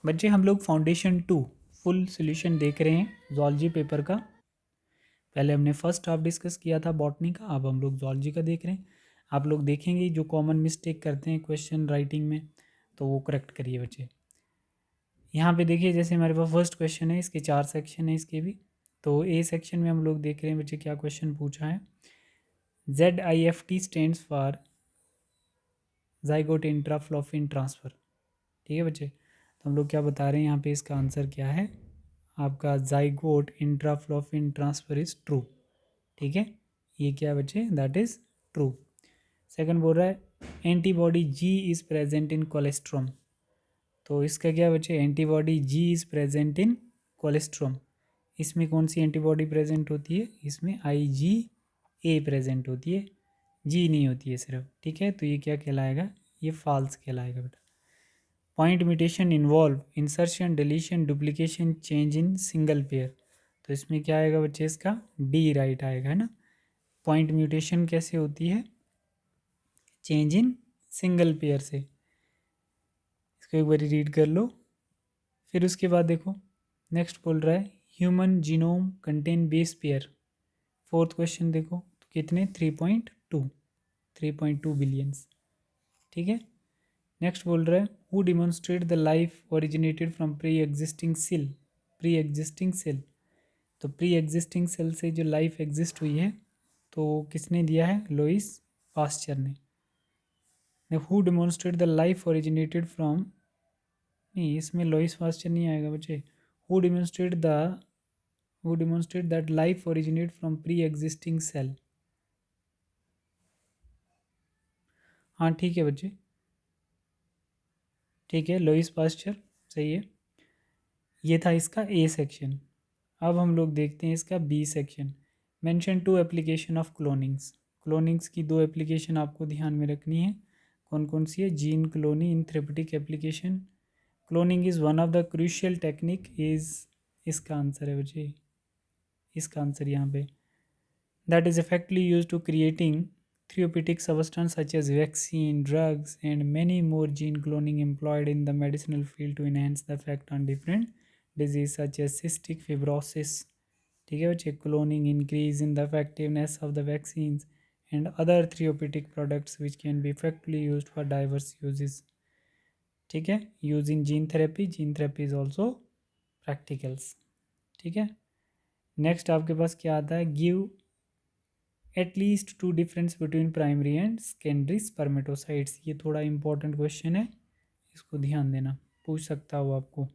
बच्चे हम लोग फाउंडेशन 2 फुल सॉल्यूशन देख रहे हैं जूलॉजी पेपर का। पहले हमने फर्स्ट हाफ डिस्कस किया था बॉटनी का, अब हम लोग जूलॉजी का देख रहे हैं। आप लोग देखेंगे जो कॉमन मिस्टेक करते हैं क्वेश्चन राइटिंग में, तो वो करेक्ट करिए बच्चे। यहाँ पे देखिए, जैसे हमारे पास फर्स्ट क्वेश्चन है, इसके 4 सेक्शन है इसके भी। तो ए सेक्शन में हम लोग देख रहे हैं बच्चे क्या क्वेश्चन पूछा है। ZIFT stands for zygote intrafallopian transfer. ठीक है बच्चे, तो हम लोग क्या बता रहे हैं यहाँ पे, इसका आंसर क्या है आपका, zygote intrafallopian transfer is true. ठीक है, ये क्या बच्चे, दैट इज़ ट्रू। सेकंड बोल रहा है antibody G is present in colostrum. तो इसका क्या बच्चे, antibody G is present in colostrum. इसमें कौन सी एंटीबॉडी प्रेजेंट होती है, इसमें IgA प्रेजेंट होती है, जी नहीं होती है सिर्फ। ठीक है, तो ये क्या कहलाएगा, ये फॉल्स कहलाएगा बेटा। Point mutation involve insertion, deletion, duplication, change in single pair. तो इसमें क्या आएगा बच्चे, इसका डी राइट आएगा, है ना। पॉइंट म्यूटेशन कैसे होती है, चेंज इन सिंगल पेयर से। इसको एक बार रीड कर लो। फिर उसके बाद देखो नेक्स्ट बोल रहा है human genome contain base pair. Fourth question देखो, तो कितने, 3.2 बिलियंस। ठीक है, नेक्स्ट बोल रहा है who demonstrate the life originated from pre existing cell. Pre existing cell, तो प्री एग्जिस्टिंग सेल से जो लाइफ एग्जिस्ट हुई है, तो किसने दिया है, लोइस पास्चर ने। Who demonstrate the life originated from, नहीं इसमें लोइस पास्चर नहीं आएगा बच्चे। Who demonstrate that life originate from pre existing cell. हाँ ठीक है बच्चे, ठीक है, लोइस पास्चर सही है। ये था इसका ए सेक्शन। अब हम लोग देखते हैं इसका B section. Mention 2 application of clonings. Clonings की 2 एप्लीकेशन आपको ध्यान में रखनी है। कौन कौन सी है, gene Clooney in therapeutic application. Cloning is one of the crucial technique is, इसका आंसर है बच्चे, इसका आंसर यहाँ पे, that is effectively used to creating therapeutic substances such as vaccine, drugs, and many more. Gene cloning employed in the medicinal field to enhance the effect on different diseases such as cystic fibrosis. ठीक है बच्चे, cloning increase in the effectiveness of the vaccines and other therapeutic products which can be effectively used for diverse uses. ठीक है, use in gene therapy is also practicals. ठीक है, next आपके पास क्या आता है, give at least 2 difference between primary and secondary spermatocytes. ये थोड़ा इंपॉर्टेंट क्वेश्चन है, इसको ध्यान देना, पूछ सकता हो आपको।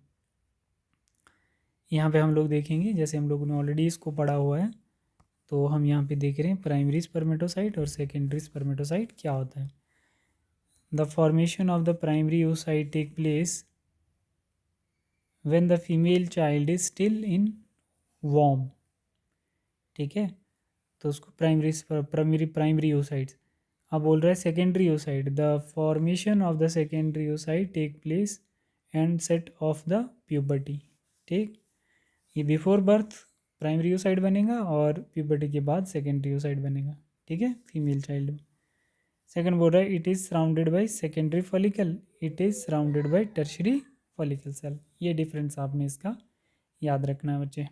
यहाँ पे हम लोग देखेंगे, जैसे हम लोगों ने ऑलरेडी इसको पढ़ा हुआ है, तो हम यहाँ पे देख रहे हैं प्राइमरी स्पर्मेटोसाइट और सेकेंडरी स्पर्मेटोसाइट क्या होता है। The formation of the primary oocyte take place when the female child is still in वॉर्म। ठीक है, तो उसको प्राइमरी oocytes। अब बोल रहा है secondary oocyte, the formation of the secondary oocyte take place and set of the puberty. ठीक, ये बिफोर बर्थ प्राइमरी oocyte बनेगा और प्यूबर्टी के बाद सेकेंडरी oocyte बनेगा। ठीक है, फीमेल चाइल्ड में। सेकंड बोल रहा है it is surrounded by secondary follicle, it is surrounded by tertiary follicle cell. ये डिफरेंस आपने इसका याद रखना है बच्चे।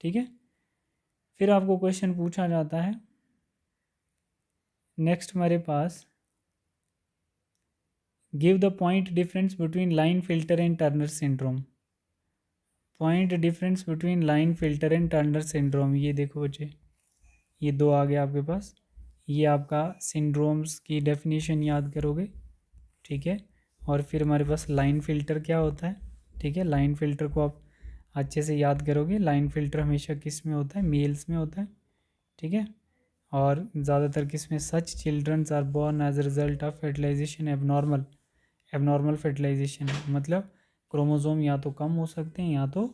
ठीक है, फिर आपको क्वेश्चन पूछा जाता है नेक्स्ट हमारे पास, give the point difference between Klinefelter and Turner syndrome. Point difference between Klinefelter and Turner syndrome, ये देखो बच्चे, ये 2 आ गए आपके पास। ये आपका सिंड्रोम्स की डेफिनेशन याद करोगे। ठीक है, और फिर हमारे पास लाइन फ़िल्टर क्या होता है। ठीक है, लाइन फ़िल्टर को आप अच्छे से याद करोगे। लाइन फ़िल्टर हमेशा किस में होता है, मेल्स में होता है। ठीक है, और ज़्यादातर किस में, such childrens are born as a result of fertilization abnormal fertilization, मतलब क्रोमोज़ोम या तो कम हो सकते हैं या तो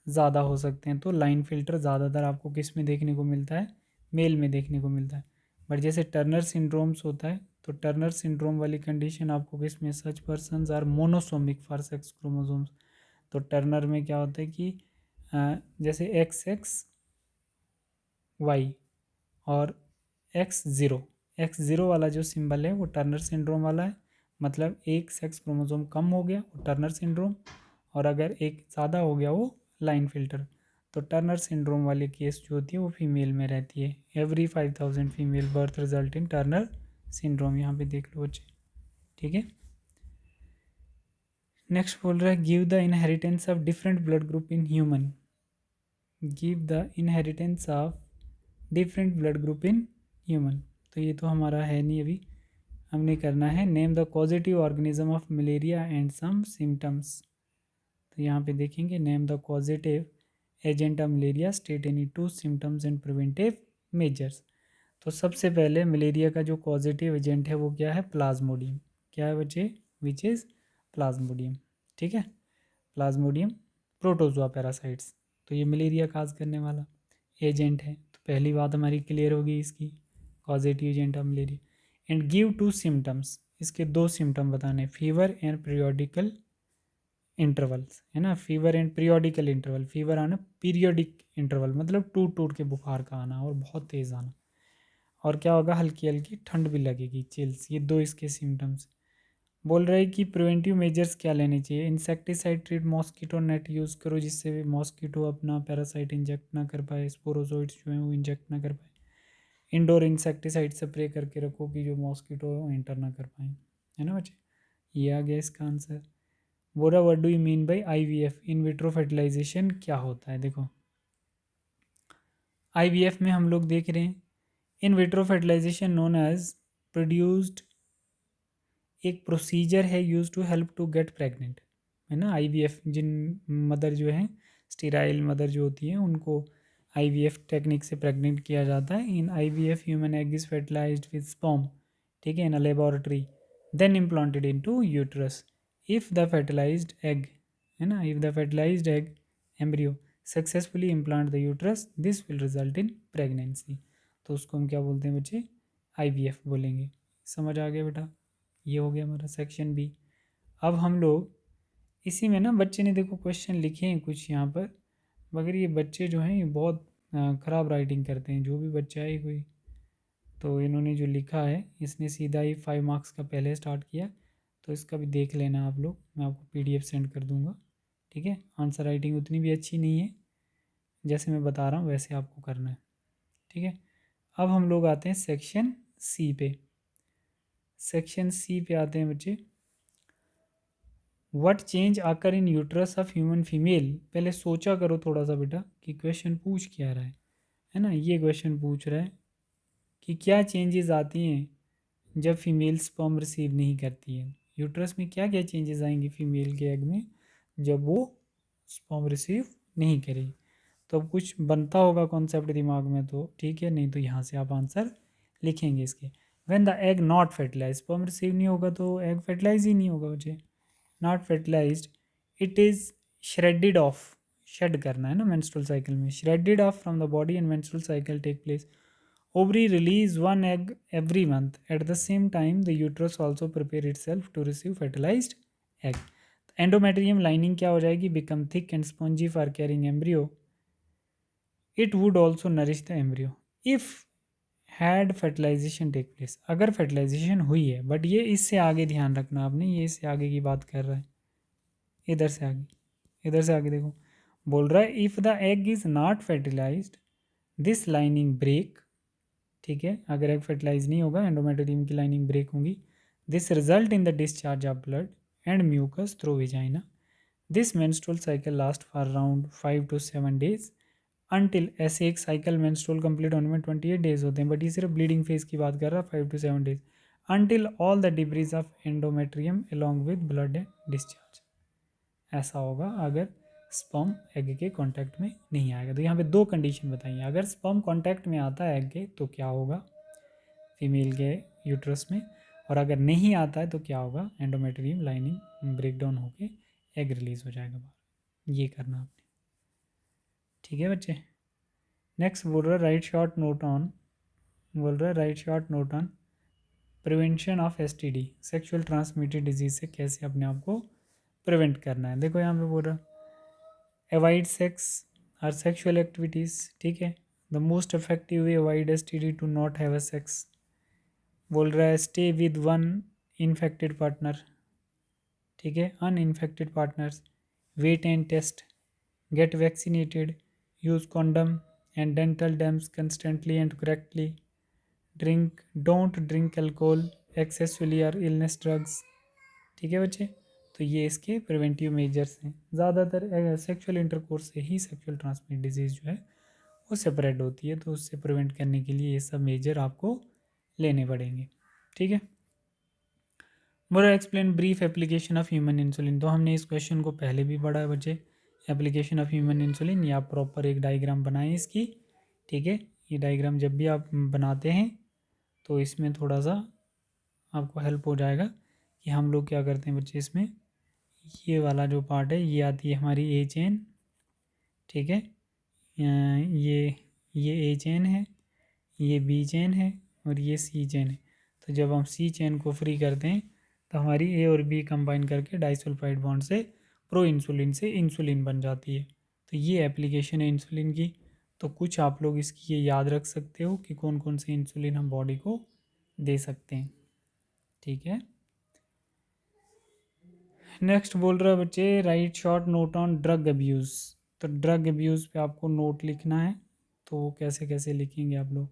ज़्यादा हो सकते हैं। तो लाइन फ़िल्टर ज़्यादातर आपको किस में देखने को मिलता है, मेल में देखने को मिलता है। बट जैसे टर्नर सिंड्रोम्स होता है, तो टर्नर सिंड्रोम वाली कंडीशन आपको किस में, such persons are monosomic for sex chromosomes. तो टर्नर में क्या होता है कि जैसे XXY और X0 वाला जो सिंबल है वो टर्नर सिंड्रोम वाला है, मतलब एक सेक्स क्रोमोसोम कम हो गया वो टर्नर सिंड्रोम, और अगर एक ज़्यादा हो गया वो लाइन फिल्टर। तो टर्नर सिंड्रोम वाली केस जो होती है वो फीमेल में रहती है। Every 5000 female birth result in Turner syndrome, यहाँ पे देख लो बच्चे। ठीक है, नेक्स्ट बोल रहा है give the inheritance of different blood group in human. Give the inheritance of different blood group in human. तो ये तो हमारा है नहीं, अभी हमने करना है name the causative organism of malaria and some symptoms. तो यहाँ पे देखेंगे name the causative agent of malaria, state any two symptoms and preventive measures. तो सबसे पहले मलेरिया का जो पॉजिटिव एजेंट है वो क्या है, प्लाज्मोडियम। क्या है बच्चे, विच इज़ प्लाज्मोडियम। ठीक है, प्लाज्मोडियम प्रोटोजोआ पैरासाइट्स। तो ये मलेरिया काज करने वाला एजेंट है। तो पहली बात हमारी क्लियर होगी इसकी, positive agent of malaria. And give two symptoms, इसके दो सिम्टम बताने, फीवर एंड पीरियोडिकल इंटरवल्स, है ना। Fever and periodical interval, fever आना पीरियोडिक इंटरवल मतलब टूट टूट के बुखार का आना और बहुत तेज़ आना, और क्या होगा, हल्की हल्की ठंड भी लगेगी, चिल्स। ये दो इसके सिम्टम्स। बोल रहे हैं कि प्रिवेंटिव मेजर्स क्या लेने चाहिए। Insecticide treat, mosquito net use करो जिससे मॉस्किटो अपना पैरासाइट इंजेक्ट ना कर पाए, स्पोरोजोइड्स जो हैं वो इंजेक्ट ना कर पाए। इंडोर इंसेक्टिसाइड स्प्रे करके रखो कि जो मॉस्किटो है वो एंटर ना कर पाए, है ना बच्चे। ये आ गया इसका आंसर। बोरा what do you mean by IVF, in vitro fertilisation क्या होता है। देखो IVF में हम लोग देख रहे हैं in vitro fertilisation known as produced, एक प्रोसीजर है use to help to get pregnant, है ना। IVF जिन मदर जो हैं, स्टीराइल मदर जो होती हैं, उनको IVF टेक्निक से प्रेग्नेंट किया जाता है। In IVF human egg is fertilized with sperm, ठीक है, in a laboratory, then implanted into uterus. If the fertilized egg, है ना, if the fertilized egg embryo successfully implant the uterus, this will result in pregnancy. तो उसको हम क्या बोलते हैं बच्चे, IVF बोलेंगे। समझ आ गया बेटा, ये हो गया हमारा सेक्शन बी। अब हम लोग इसी में ना, बच्चे ने देखो क्वेश्चन लिखे हैं कुछ यहाँ पर, मगर ये बच्चे जो हैं ये बहुत ख़राब राइटिंग करते हैं। जो भी बच्चा है कोई, तो इन्होंने जो लिखा है इसने सीधा ही 5 मार्क्स का पहले स्टार्ट किया। तो इसका भी देख लेना आप लोग, मैं आपको PDF सेंड कर दूँगा। ठीक है, आंसर राइटिंग उतनी भी अच्छी नहीं है, जैसे मैं बता रहा हूँ वैसे आपको करना है। ठीक है, अब हम लोग आते हैं सेक्शन सी पे। सेक्शन सी पे आते हैं बच्चे। व्हाट चेंज आकर इन यूट्रस ऑफ ह्यूमन फीमेल। पहले सोचा करो थोड़ा सा बेटा कि क्वेश्चन पूछ क्या रहा है ना। ये क्वेश्चन पूछ रहा है कि क्या चेंजेस आती हैं जब फीमेल स्पर्म रिसीव नहीं करती है। यूट्रस में क्या क्या चेंजेस आएंगी फीमेल के एग में जब वो स्पर्म रिसीव नहीं करेगी। तो अब कुछ बनता होगा कॉन्सेप्ट दिमाग में, तो ठीक है, नहीं तो यहाँ से आप आंसर लिखेंगे इसके। When the egg not fertilise, sperm receive नहीं होगा तो एग फर्टिलाइज ही नहीं होगा बच्चे। Not fertilised, it is shredded off, shed करना है ना मेंस्ट्रुअल साइकिल में, shredded off from the body and menstrual cycle take place. Ovary release one egg every month, at the same time the uterus also prepare itself to receive fertilised egg. Endometrium lining क्या हो जाएगी, become thick and spongy for carrying embryo. It would also nourish the embryo if had fertilisation take place, अगर fertilisation हुई है। But ये इससे आगे ध्यान रखना आपने, ये इससे आगे की बात कर रहा है, इधर से आगे, इधर से आगे देखो। बोल रहा है if the egg is not fertilised this lining break, ठीक है, अगर एग फर्टिलाइज नहीं होगा एंडोमेट्रियम की लाइनिंग ब्रेक होगी। This result in the discharge of blood and mucus through vagina. This menstrual cycle last for around 5 to 7 days until, ऐसे एक cycle menstrual complete होने में 28 डेज होते हैं, बट ये सिर्फ ब्लीडिंग फेज की बात कर रहा है, 5 to 7 days until all the debris of endometrium along with blood and discharge. ऐसा होगा अगर स्पर्म एग के कांटेक्ट में नहीं आएगा। तो यहाँ पे दो कंडीशन बताइए, अगर स्पर्म कांटेक्ट में आता है एग के तो क्या होगा फीमेल के यूट्रस में, और अगर नहीं आता है तो क्या होगा, एंडोमेट्रियम लाइनिंग ब्रेक डाउन होकर एग रिलीज हो जाएगा बाहर। ये करना आपने, ठीक है बच्चे। नेक्स्ट बोल रहा है राइट शॉर्ट नोट ऑन, बोल रहा है right short note on prevention of STD, sexual transmitted disease से कैसे अपने आप को प्रिवेंट करना है। देखो यहाँ पे बोल रहा है अवॉइड सेक्स और सेक्सुअल एक्टिविटीज़, ठीक है। The most effective way avoid STD to not have a sex. बोल रहा है stay with one infected partner, ठीक है, uninfected partners wait and test, get vaccinated, use condom and dental dams constantly and correctly, don't drink alcohol excessively or illness drugs। ठीक है बच्चे, तो ये इसके प्रिवेंटिव मेजर्स हैं। ज़्यादातर सेक्सुअल इंटरकोर्स से ही सेक्सुअल ट्रांसमिट डिजीज़ जो है वो स्प्रेड होती है, तो उससे प्रिवेंट करने के लिए ये सब मेजर आपको लेने पड़ेंगे। ठीक है, more explain brief application of human insulin. तो हमने इस क्वेश्चन को पहले भी पढ़ा है बच्चे, एप्लीकेशन ऑफ ह्यूमन इंसुलिन, या प्रॉपर एक डायग्राम बनाएं इसकी। ठीक है, ये डायग्राम जब भी आप बनाते हैं तो इसमें थोड़ा सा आपको हेल्प हो जाएगा कि हम लोग क्या करते हैं बच्चे। इसमें ये वाला जो पार्ट है ये आती है हमारी ए चेन। ठीक है, ये ए चेन है, ये बी चेन है और ये सी चेन है। तो जब हम सी चेन को फ्री करते हैं तो हमारी ए और बी कंबाइन करके डाइसल्फाइड बॉन्ड से प्रो इंसुलिन से इंसुलिन बन जाती है। तो ये एप्लीकेशन है इंसुलिन की। तो कुछ आप लोग इसकी ये याद रख सकते हो कि कौन कौन से इंसुलिन हम बॉडी को दे सकते हैं। ठीक है, नेक्स्ट बोल रहा है बच्चे, right short note on drug abuse. तो ड्रग अब्यूज़ पे आपको नोट लिखना है। तो कैसे कैसे लिखेंगे आप लोग।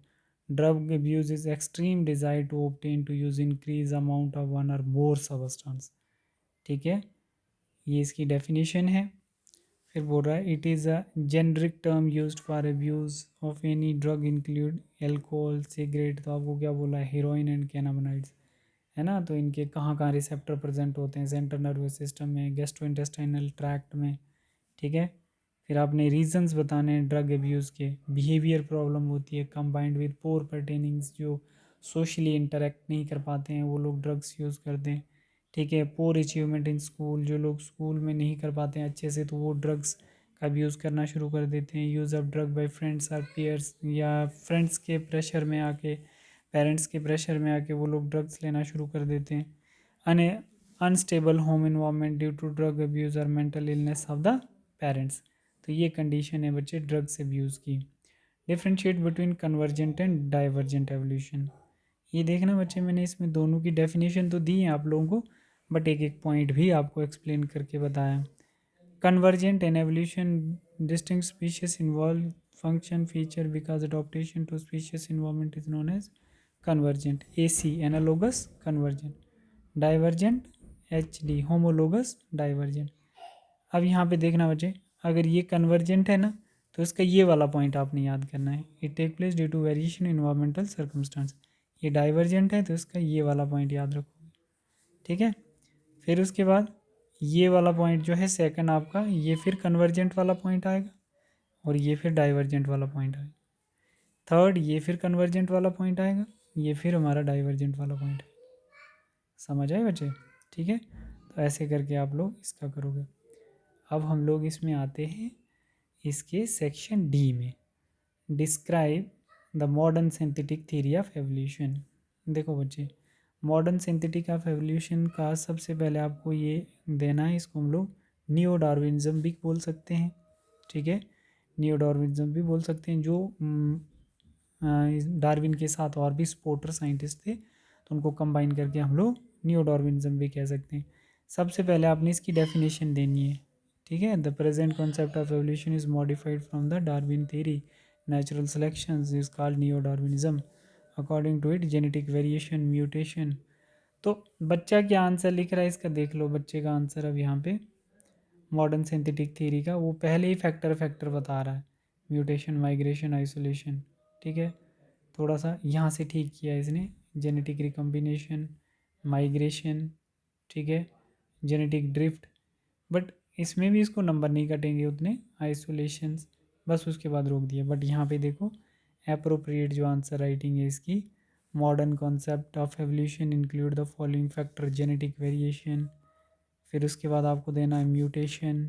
Drug abuse is extreme desire to obtain to use increase amount of one or more substance. ठीक है, ये इसकी डेफिनेशन है। फिर बोल रहा है it is a generic term used for abuse of any drug include alcohol cigarette. तो आपको क्या बोला है, हीरोइन एंड कैनाबिनॉइड्स, है ना। तो इनके कहाँ कहाँ रिसेप्टर प्रेजेंट होते हैं, सेंट्रल नर्वस सिस्टम में, गैस्ट्रोइंटेस्टाइनल ट्रैक्ट में। ठीक है, फिर आपने रीजंस बताने हैं ड्रग अब्यूज़ के। बिहेवियर प्रॉब्लम होती है कंबाइंड विद पोर पर्टेनिंग्स, जो सोशली इंटरेक्ट नहीं कर पाते हैं वो लोग ड्रग्स यूज़ करते हैं। ठीक है, पोर अचीवमेंट इन स्कूल, जो लोग स्कूल में नहीं कर पाते हैं अच्छे से तो वो ड्रग्स का यूज़ करना शुरू कर देते हैं। Use of drug bye friends और पीयर्स, या फ्रेंड्स के प्रेशर में आके, पेरेंट्स के प्रेशर में आके वो लोग ड्रग्स लेना शुरू कर देते हैं। An unstable home environment due to drug abuse और mental illness of the parents. तो ये कंडीशन है बच्चे ड्रग्स अब्यूज़ की। Differentiate between convergent and divergent evolution. ये देखना बच्चे, मैंने इसमें दोनों की डेफिनेशन तो दी है आप लोगों को, बट एक एक पॉइंट भी आपको एक्सप्लेन करके बताया। Convergent an evolution, distinct species involve function feature because adaptation to species involvement is known as convergent, AC analogous convergent. Divergent HD homologous divergent. अब यहाँ पे देखना बच्चे, अगर ये कन्वर्जेंट है ना तो इसका ये वाला पॉइंट आपने याद करना है, it take place due to variation environmental circumstance. ये डाइवर्जेंट है तो इसका ये वाला पॉइंट याद रखोगे। ठीक है, फिर उसके बाद ये वाला पॉइंट जो है सेकंड आपका, ये फिर कन्वर्जेंट वाला पॉइंट आएगा और ये फिर डाइवर्जेंट वाला पॉइंट आएगा। थर्ड, ये फिर कन्वर्जेंट वाला पॉइंट आएगा, ये फिर हमारा डाइवर्जेंट वाला पॉइंट है। समझ आए बच्चे। ठीक है, तो ऐसे करके आप लोग इसका करोगे। अब हम लोग इसमें आते हैं इसके सेक्शन D में, describe the modern synthetic theory of evolution. देखो बच्चे, मॉडर्न सिंथेटिक ऑफ एवोल्यूशन का सबसे पहले आपको ये देना है, इसको हम लोग नियो डार्विनिज्म भी बोल सकते हैं। ठीक है, नियो डार्विनिज्म भी बोल सकते हैं। जो डार्विन के साथ और भी स्पोर्टर साइंटिस्ट थे तो उनको कंबाइन करके हम लोग नियो डार्विनिज्म भी कह सकते हैं। सबसे पहले आपने इसकी डेफिनेशन देनी है। ठीक है, the present concept of evolution is modified from the Darwin theory natural selection is called neo Darwinism according to it genetic variation mutation. तो बच्चा क्या आंसर लिख रहा है इसका देख लो। बच्चे का आंसर अब यहाँ पे मॉडर्न सिंथेटिक थ्योरी का वो पहले ही फैक्टर बता रहा है, म्यूटेशन माइग्रेशन आइसोलेशन। ठीक है, थोड़ा सा यहाँ से ठीक किया इसने, जेनेटिक रिकम्बिनेशन माइग्रेशन। ठीक है, जेनेटिक ड्रिफ्ट, बट इसमें भी इसको नंबर नहीं कटेंगे उतने, आइसोलेशंस बस उसके बाद रोक दिया। बट यहाँ पे देखो अप्रोप्रिएट जो आंसर राइटिंग है इसकी, modern concept of evolution include the following factor genetic variation, फिर उसके बाद आपको देना है mutation,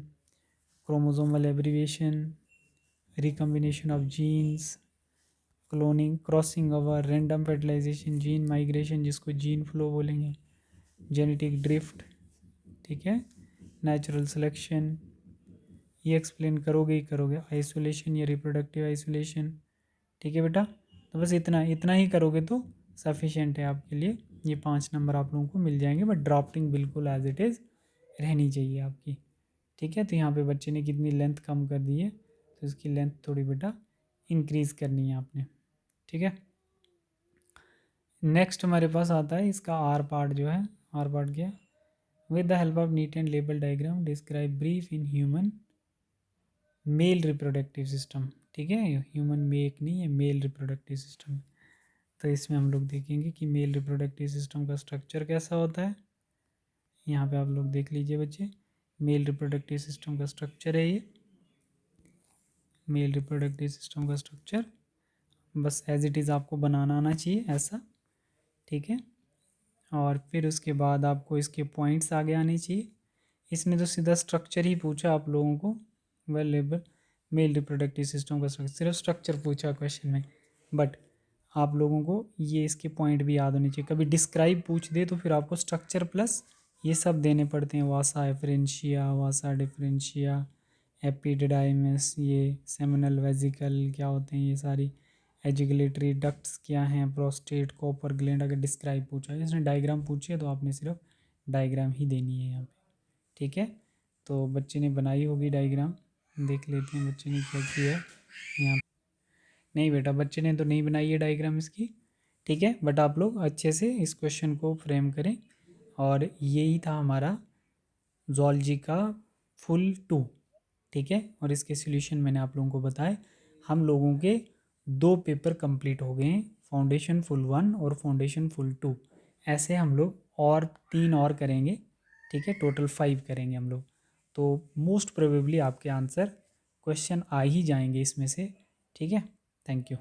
chromosomal abbreviation, recombination of genes, cloning, crossing over, random fertilisation, gene migration जिसको जीन फ्लो बोलेंगे, जेनेटिक ड्रिफ्ट। ठीक है, नेचुरल सिलेक्शन, ये एक्सप्लेन करोगे ही करोगे, आइसोलेशन या रिप्रोडक्टिव आइसोलेशन। ठीक है बेटा, तो बस इतना इतना ही करोगे तो सफिशेंट है आपके लिए। ये 5 नंबर आप लोगों को मिल जाएंगे, बट ड्राफ्टिंग बिल्कुल एज इट इज़ रहनी चाहिए आपकी। ठीक है। तो यहाँ पे बच्चे ने कितनी लेंथ कम कर दी है, तो इसकी लेंथ थोड़ी बेटा इंक्रीज़ करनी है आपने। ठीक है। नेक्स्ट हमारे पास आता है इसका आर पार्ट जो है। आर पार्ट क्या है? With the help of neat and label diagram describe brief in human male reproductive system. ठीक है, ह्यूमन मेक नहीं है, मेल रिप्रोडक्टिव सिस्टम। तो इसमें हम लोग देखेंगे कि मेल रिप्रोडक्टिव सिस्टम का स्ट्रक्चर कैसा होता है। यहाँ पे आप लोग देख लीजिए बच्चे, मेल रिप्रोडक्टिव सिस्टम का स्ट्रक्चर है ये। मेल रिप्रोडक्टिव सिस्टम का स्ट्रक्चर बस एज इट इज़ आपको बनाना आना चाहिए ऐसा। ठीक है। और फिर उसके बाद आपको इसके पॉइंट्स आगे आने चाहिए। इसने तो सीधा स्ट्रक्चर ही पूछा आप लोगों को, well labour male reproductive system का स्ट्रक्चर, सिर्फ स्ट्रक्चर पूछा क्वेश्चन में। बट आप लोगों को ये इसके पॉइंट भी याद होने चाहिए। कभी डिस्क्राइब पूछ दे तो फिर आपको स्ट्रक्चर प्लस ये सब देने पड़ते हैं, वासा एफरेंशिया, वासा डिफरेंशिया, एपिडिडाइमस, ये सेमिनल वेजिकल क्या होते हैं ये सारी, एजिकुलेटरी डक्ट्स क्या हैं, प्रोस्टेट, कॉपर ग्लैंड। अगर डिस्क्राइब पूछा है, इसने डायग्राम पूछी है तो आपने सिर्फ डायग्राम ही देनी है यहाँ पे। ठीक है। तो बच्चे ने बनाई होगी डायग्राम, देख लेते हैं बच्चे ने क्या किया है यहाँ। नहीं बेटा, बच्चे ने तो नहीं बनाई है डायग्राम इसकी। ठीक है, बट आप लोग अच्छे से इस क्वेश्चन को फ्रेम करें। और यही था हमारा ज़ूलॉजी का फुल 2। ठीक है, और इसके सॉल्यूशन मैंने आप लोगों को बताए। हम लोगों के 2 पेपर कंप्लीट हो गए हैं, फाउंडेशन फुल 1 और फाउंडेशन फुल 2। ऐसे हम लोग और 3 और करेंगे। ठीक है, टोटल 5 करेंगे हम लोग। तो मोस्ट प्रोबेबली आपके आंसर क्वेश्चन आ ही जाएंगे इसमें से। ठीक है, थैंक यू।